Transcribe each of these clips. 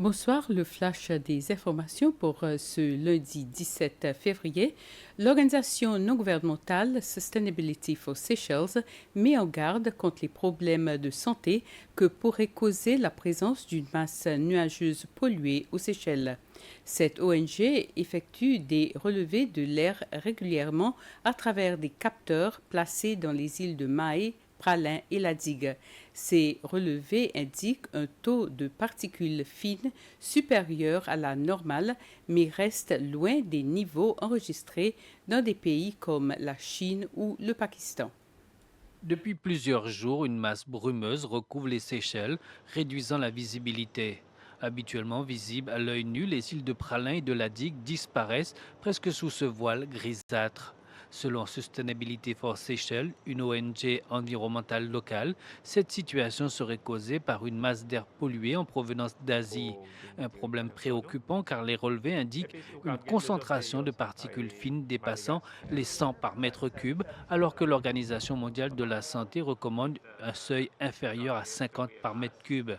Bonsoir, le flash des informations pour ce lundi 17 février. L'organisation non gouvernementale Sustainability for Seychelles met en garde contre les problèmes de santé que pourrait causer la présence d'une masse nuageuse polluée aux Seychelles. Cette ONG effectue des relevés de l'air régulièrement à travers des capteurs placés dans les îles de Mahé, Praslin et la digue. Ces relevés indiquent un taux de particules fines supérieur à la normale, mais restent loin des niveaux enregistrés dans des pays comme la Chine ou le Pakistan. Depuis plusieurs jours, une masse brumeuse recouvre les Seychelles, réduisant la visibilité. Habituellement visibles à l'œil nu, les îles de Praslin et de la Digue disparaissent presque sous ce voile grisâtre. Selon Sustainability for Seychelles, une ONG environnementale locale, cette situation serait causée par une masse d'air pollué en provenance d'Asie. Un problème préoccupant car les relevés indiquent une concentration de particules fines dépassant les 100 par mètre cube, alors que l'Organisation mondiale de la santé recommande un seuil inférieur à 50 par mètre cube.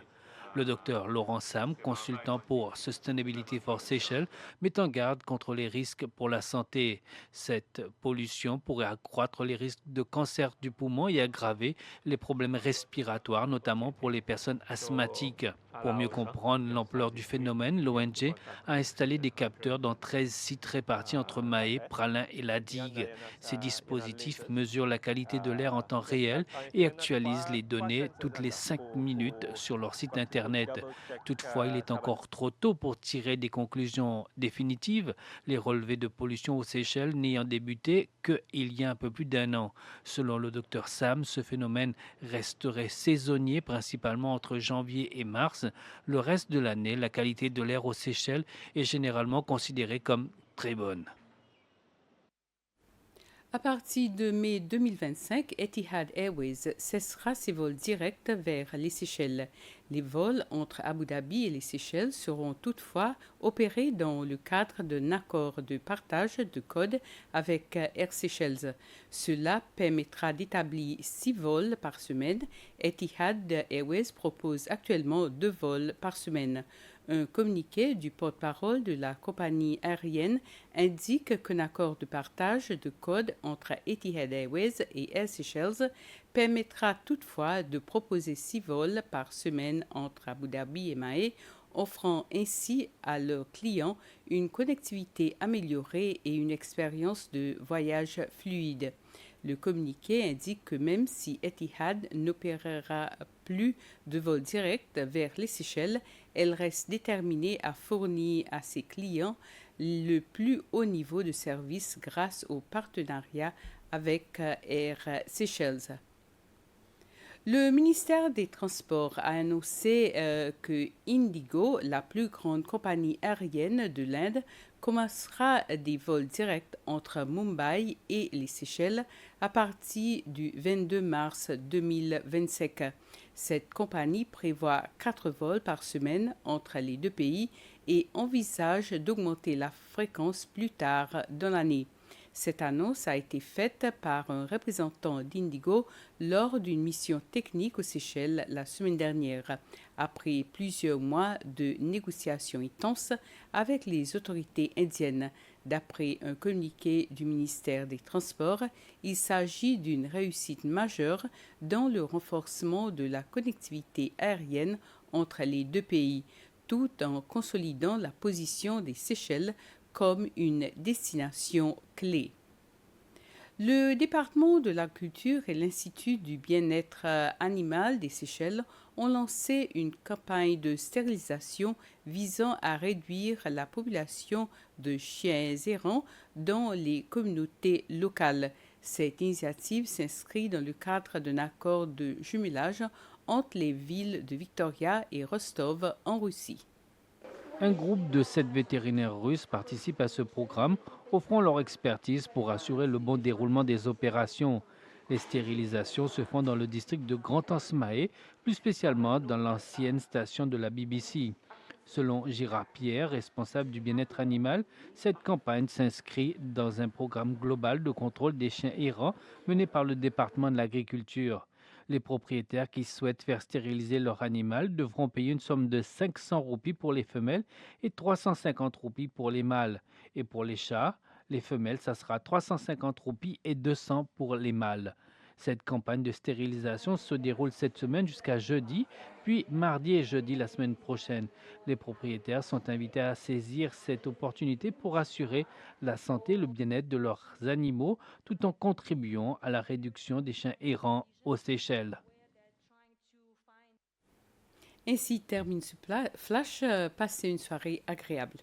Le docteur Laurent Sam, consultant pour Sustainability for Seychelles, met en garde contre les risques pour la santé. Cette pollution pourrait accroître les risques de cancer du poumon et aggraver les problèmes respiratoires, notamment pour les personnes asthmatiques. Pour mieux comprendre l'ampleur du phénomène, l'ONG a installé des capteurs dans 13 sites répartis entre Mahé, Praslin et la Digue. Ces dispositifs mesurent la qualité de l'air en temps réel et actualisent les données toutes les 5 minutes sur leur site Internet. Toutefois, il est encore trop tôt pour tirer des conclusions définitives, les relevés de pollution aux Seychelles n'ayant débuté qu'il y a un peu plus d'un an. Selon le docteur Sam, ce phénomène resterait saisonnier principalement entre janvier et mars. Le reste de l'année, la qualité de l'air aux Seychelles est généralement considérée comme très bonne. À partir de mai 2025, Etihad Airways cessera ses vols directs vers les Seychelles. Les vols entre Abu Dhabi et les Seychelles seront toutefois opérés dans le cadre d'un accord de partage de code avec Air Seychelles. Cela permettra d'établir 6 vols par semaine. Etihad Airways propose actuellement 2 vols par semaine. Un communiqué du porte-parole de la compagnie aérienne indique qu'un accord de partage de code entre Etihad Airways et Air Seychelles permettra toutefois de proposer 6 vols par semaine entre Abu Dhabi et Mahé, offrant ainsi à leurs clients une connectivité améliorée et une expérience de voyage fluide. Le communiqué indique que même si Etihad n'opérera plus de vols directs vers les Seychelles, elle reste déterminée à fournir à ses clients le plus haut niveau de service grâce au partenariat avec Air Seychelles. Le ministère des Transports a annoncé que Indigo, la plus grande compagnie aérienne de l'Inde, commencera des vols directs entre Mumbai et les Seychelles à partir du 22 mars 2025. Cette compagnie prévoit 4 vols par semaine entre les deux pays et envisage d'augmenter la fréquence plus tard dans l'année. Cette annonce a été faite par un représentant d'Indigo lors d'une mission technique aux Seychelles la semaine dernière, après plusieurs mois de négociations intenses avec les autorités indiennes. D'après un communiqué du ministère des Transports, il s'agit d'une réussite majeure dans le renforcement de la connectivité aérienne entre les deux pays, tout en consolidant la position des Seychelles comme une destination clé. Le département de l'agriculture et l'Institut du bien-être animal des Seychelles ont lancé une campagne de stérilisation visant à réduire la population de chiens errants dans les communautés locales. Cette initiative s'inscrit dans le cadre d'un accord de jumelage entre les villes de Victoria et Rostov en Russie. Un groupe de 7 vétérinaires russes participe à ce programme, offrant leur expertise pour assurer le bon déroulement des opérations. Les stérilisations se font dans le district de Grand Ansmaé, plus spécialement dans l'ancienne station de la BBC. Selon Girard Pierre, responsable du bien-être animal, cette campagne s'inscrit dans un programme global de contrôle des chiens errants mené par le département de l'agriculture. Les propriétaires qui souhaitent faire stériliser leur animal devront payer une somme de 500 roupies pour les femelles et 350 roupies pour les mâles. Et pour les chats, les femelles, ça sera 350 roupies et 200 pour les mâles. Cette campagne de stérilisation se déroule cette semaine jusqu'à jeudi, puis mardi et jeudi la semaine prochaine. Les propriétaires sont invités à saisir cette opportunité pour assurer la santé et le bien-être de leurs animaux tout en contribuant à la réduction des chiens errants aux Seychelles. Ainsi termine ce flash. Passez une soirée agréable.